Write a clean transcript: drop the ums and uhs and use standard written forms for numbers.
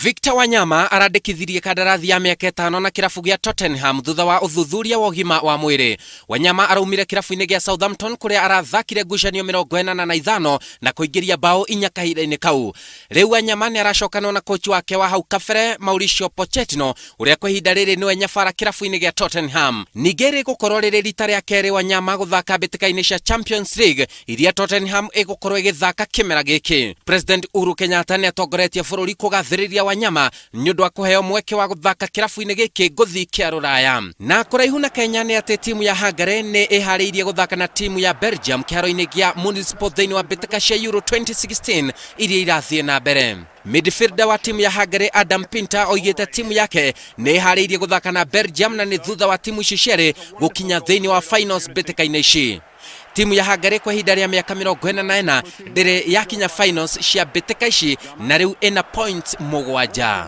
Victor Wanyama arandikithirie kandarathi ya miaka 5 na kirabu gya Tottenham thutha wa uthuthuria wa ugima wa mwiri. Wanyama araumire kirabu-ini gya Southampton kuria arathakire ngucanio 45 na kuingiria bao 4 kahinda-ini kau. Riu Wanyama ni aracokana na coach wake wa hau kabere Mauricio Pochettino uria kwa ihinda riri niwe nyabara kirabu-ini gya Tottenham. Ningeri gukorwo riri rita ria keri Wanyama guthaka bitika-ini cia Champions League iria Tottenham igukorwo igithaka kimera giki. President Uhuru Kenyatta ni atongoretie bururi kugathiriria Wanyama nyundu wa kuheo mweke wa guthaka kirabu-ini giki nguthi kia ruraya. Na kuraihu na Kenya ni ati timu ya Hungary ni ihariirie guthaka na timu ya Belgium kiharo-ini gia Municipal thiini wa bitika cia Euro 2016 iria irathie na mbere. Midfielder wa timu ya Hungary Adam Pinter oigite timu yake ni ihariirie guthaka na Belgium na ni thutha wa timu ici cieri gukinya thiini wa finals bitika-ini ici. Timu ya Hungary kwa ihinda ria miaka 44 ndiri yakinya finals cia bitika ici na riu ina points 7.